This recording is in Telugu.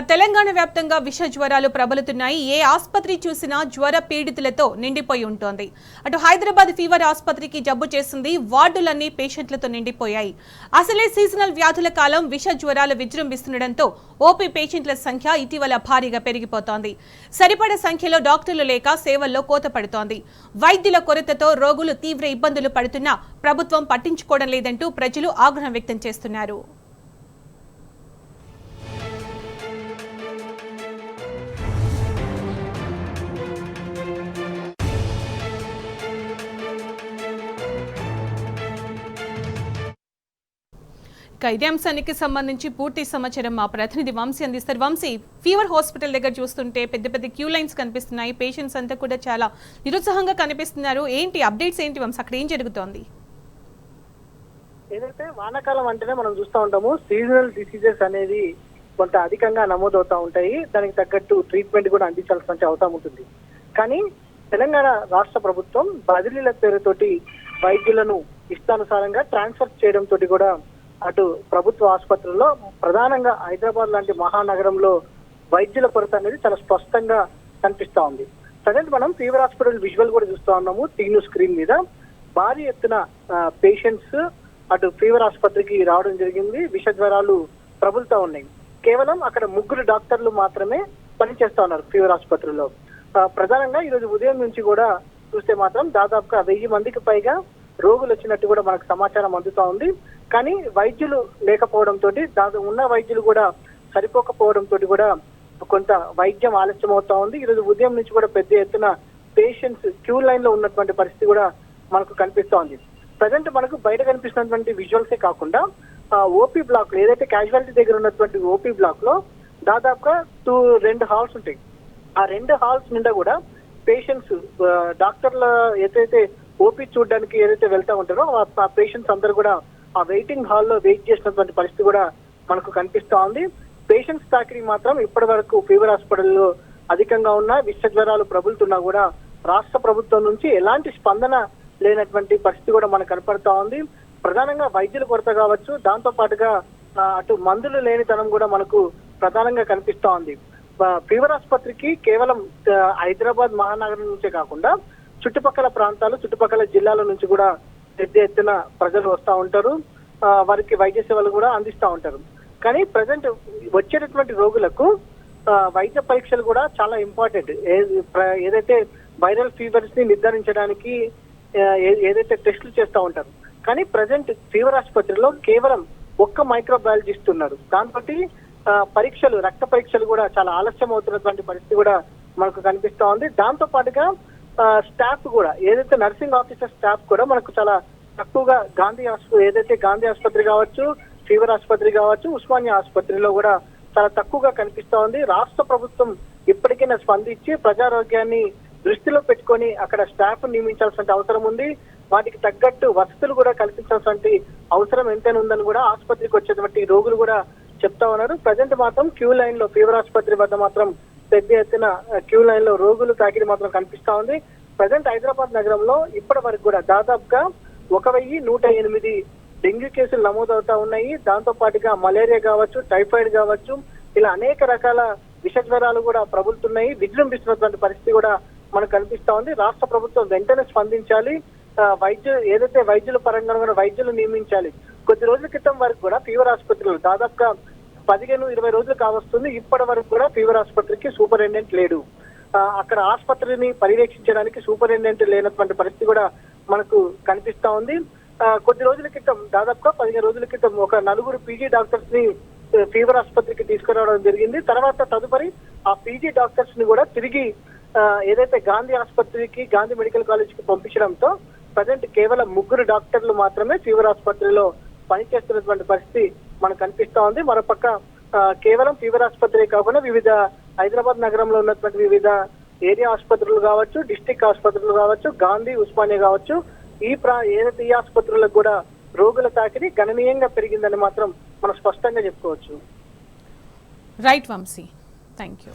తెలంగాణ వ్యాప్తంగా విష జ్వరాలు ప్రబలుతున్నాయి. ఏ ఆసుపత్రి చూసినా జ్వర పీడితులతో నిండిపోయి ఉంటోంది. అటు హైదరాబాద్ ఫీవర్ ఆసుపత్రికి జబ్బు చేసింది. వార్డులన్నీ పేషెంట్లతో నిండిపోయాయి. అసలే సీజనల్ వ్యాధుల కాలం విష జ్వరాలు విజృంభిస్తుండటంతో ఓపీ పేషెంట్ల సంఖ్య ఇటీవల భారీగా పెరిగిపోతోంది. సరిపడ సంఖ్యలో డాక్టర్లు లేక సేవల్లో కోత పడుతోంది. వైద్యుల కొరతతో రోగులు తీవ్ర ఇబ్బందులు పడుతున్నా ప్రభుత్వం పట్టించుకోవడం లేదంటూ ప్రజలు ఆగ్రహం వ్యక్తం చేస్తున్నారు. ఇదే అంశానికి సంబంధించి పూర్తి సమాచారం మా ప్రతినిధి వంశీ అందిస్తారు. వంశీ, ఫీవర్ హాస్పిటల్ దగ్గర చూస్తుంటే పెద్ద పెద్ద క్యూ లైన్స్ కనిపిస్తున్నాయి. పేషెంట్స్ అంతా కూడా చాలా నిరుత్సాహంగా కనిపిస్తున్నారు. ఏంటి అప్డేట్స్ ఏంటి వంశీ, అక్కడ ఏం జరుగుతోంది? ఏదైతే వానాకాలం అంటేనే మనం చూస్తూ ఉంటాము, సీజనల్ డిసీజెస్ అనేది కొంత అధికంగా నమోదవుతూ ఉంటాయి. దానికి తగ్గట్టు ట్రీట్మెంట్ కూడా అందించాల్సిన అవసరం ఉంటుంది. కానీ తెలంగాణ రాష్ట్ర ప్రభుత్వం బదిలీల పేరుతోటి వైద్యులను ఇష్టానుసారంగా ట్రాన్స్ఫర్ చేయడంతో కూడా అటు ప్రభుత్వ ఆసుపత్రుల్లో ప్రధానంగా హైదరాబాద్ లాంటి మహానగరంలో వైద్యుల కొరత అనేది చాలా స్పష్టంగా కనిపిస్తా ఉంది. ప్రజెంట్ మనం ఫీవర్ హాస్పిటల్ విజువల్ కూడా చూస్తా ఉన్నాము. టీవీ స్క్రీన్ మీద భారీ ఎత్తున పేషెంట్స్ అటు ఫీవర్ ఆసుపత్రికి రావడం జరిగింది. విష జ్వరాలు ప్రబలుతా ఉన్నాయి. కేవలం అక్కడ 3 డాక్టర్లు మాత్రమే పనిచేస్తా ఉన్నారు ఫీవర్ ఆసుపత్రిలో. ప్రధానంగా ఈరోజు ఉదయం నుంచి కూడా చూస్తే మాత్రం దాదాపుగా 1000 మందికి పైగా రోగులు వచ్చినట్టు కూడా మనకు సమాచారం అందుతా ఉంది. కానీ వైద్యులు లేకపోవడంతో, ఉన్న వైద్యులు కూడా సరిపోకపోవడంతో కూడా కొంత వైద్యం ఆలస్యం అవుతా ఉంది. ఈరోజు ఉదయం నుంచి కూడా పెద్ద ఎత్తున పేషెంట్స్ క్యూ లైన్ లో ఉన్నటువంటి పరిస్థితి కూడా మనకు కనిపిస్తా ఉంది. ప్రజెంట్ మనకు బయట కనిపిస్తున్నటువంటి విజువల్సే కాకుండా ఓపీ బ్లాక్ లో, ఏదైతే క్యాజువాలిటీ దగ్గర ఉన్నటువంటి ఓపీ బ్లాక్ లో దాదాపుగా 2 హాల్స్ ఉంటాయి. ఆ 2 హాల్స్ నిండా కూడా పేషెంట్స్, డాక్టర్ల ఏదైతే ఓపీ చూడడానికి ఏదైతే వెళ్తా ఉంటారో ఆ పేషెంట్స్ అందరూ కూడా ఆ వెయిటింగ్ హాల్లో వెయిట్ చేసినటువంటి పరిస్థితి కూడా మనకు కనిపిస్తా ఉంది. పేషెంట్స్ తాకిడి మాత్రం ఇప్పటి వరకు ఫీవర్ హాస్పిటల్లో అధికంగా ఉన్న విష జ్వరాలు ప్రబలుతున్నా కూడా రాష్ట్ర ప్రభుత్వం నుంచి ఎలాంటి స్పందన లేనటువంటి పరిస్థితి కూడా మనకు కనపడతా ఉంది. ప్రధానంగా వైద్యుల కొరత కావచ్చు, దాంతో పాటుగా అటు మందులు లేనితనం కూడా మనకు ప్రధానంగా కనిపిస్తా ఉంది. ఫీవర్ ఆసుపత్రికి కేవలం హైదరాబాద్ మహానగరం నుంచే కాకుండా చుట్టుపక్కల ప్రాంతాలు, చుట్టుపక్కల జిల్లాల నుంచి కూడా పెద్ద ఎత్తున ప్రజలు వస్తూ ఉంటారు. వారికి వైద్య సేవలు కూడా అందిస్తూ ఉంటారు. కానీ ప్రజెంట్ వచ్చేటటువంటి రోగులకు వైద్య పరీక్షలు కూడా చాలా ఇంపార్టెంట్. ఏదైతే వైరల్ ఫీవర్స్ ని నిర్ధారించడానికి ఏదైతే టెస్టులు చేస్తూ ఉంటారు. కానీ ప్రజెంట్ ఫీవర్ ఆసుపత్రిలో కేవలం 1 మైక్రోబయాలజిస్ట్ ఉన్నారు. దాంతో పరీక్షలు, రక్త పరీక్షలు కూడా చాలా ఆలస్యం అవుతున్నటువంటి పరిస్థితి కూడా మనకు కనిపిస్తా ఉంది. దాంతో పాటుగా స్టాఫ్ కూడా, ఏదైతే నర్సింగ్ ఆఫీసర్ స్టాఫ్ కూడా మనకు చాలా తక్కువగా ఏదైతే గాంధీ ఆసుపత్రి కావచ్చు, ఫీవర్ ఆసుపత్రి కావచ్చు, ఉస్మానియా ఆసుపత్రిలో కూడా చాలా తక్కువగా కనిపిస్తా ఉంది. రాష్ట్ర ప్రభుత్వం ఇప్పటికైనా స్పందించి ప్రజారోగ్యాన్ని దృష్టిలో పెట్టుకొని అక్కడ స్టాఫ్ నియమించాల్సిన అవసరం ఉంది. వాటికి తగ్గట్టు వసతులు కూడా కల్పించాల్సిన అవసరం ఎంతైనా ఉందని కూడా ఆసుపత్రికి వచ్చేటువంటి రోగులు కూడా చెప్తా ఉన్నారు. ప్రజెంట్ మాత్రం క్యూ లైన్ లో, ఫీవర్ ఆసుపత్రి వద్ద మాత్రం పెద్ద ఎత్తున క్యూ లైన్ లో రోగులు తాకిడి మాత్రం కనిపిస్తా ఉంది. ప్రజెంట్ హైదరాబాద్ నగరంలో ఇప్పటి వరకు కూడా దాదాపుగా 1108 డెంగ్యూ కేసులు నమోదవుతా ఉన్నాయి. దాంతో పాటుగా మలేరియా కావచ్చు, టైఫాయిడ్ కావచ్చు, ఇలా అనేక రకాల విష జ్వరాలు కూడా ప్రబలుతున్నాయి. విజృంభిస్తున్నటువంటి పరిస్థితి కూడా మనకు కనిపిస్తా ఉంది. రాష్ట్ర ప్రభుత్వం వెంటనే స్పందించాలి. ఏదైతే వైద్యుల పరంగా కూడా వైద్యులు నియమించాలి. కొద్ది రోజుల క్రితం వరకు కూడా ఫీవర్ ఆసుపత్రిలో దాదాపుగా 15-20 రోజులు కావస్తుంది. ఇప్పటి వరకు కూడా ఫీవర్ ఆసుపత్రికి సూపరింటెండెంట్ లేడు. అక్కడ ఆసుపత్రిని పర్యవేక్షించడానికి సూపరింటెండెంట్ లేనటువంటి పరిస్థితి కూడా మనకు కనిపిస్తా ఉంది. కొద్ది రోజుల క్రితం, దాదాపుగా 15 రోజుల క్రితం ఒక 4 పీజీ డాక్టర్స్ ని ఫీవర్ ఆసుపత్రికి తీసుకురావడం జరిగింది. తర్వాత తదుపరి ఆ పీజీ డాక్టర్స్ ని కూడా తిరిగి ఏదైతే గాంధీ ఆసుపత్రికి, గాంధీ మెడికల్ కాలేజ్ కి పంపించడంతో ప్రజెంట్ కేవలం 3 డాక్టర్లు మాత్రమే ఫీవర్ ఆసుపత్రిలో పనిచేస్తున్నటువంటి పరిస్థితి మనకు కనిపిస్తా ఉంది. మరోపక్క కేవలం ఫీవర్ ఆసుపత్రి కాకుండా వివిధ హైదరాబాద్ నగరంలో ఉన్నటువంటి వివిధ ఏరియా ఆసుపత్రులు కావచ్చు, డిస్టిక్ ఆసుపత్రులు కావచ్చు, గాంధీ, ఉస్మానియా కావచ్చు, ఏదైతే ఈ ఆసుపత్రులకు కూడా రోగుల తాకిడి గణనీయంగా పెరిగిందని మాత్రం మనం స్పష్టంగా చెప్పుకోవచ్చు. Right Vamshi, thank you.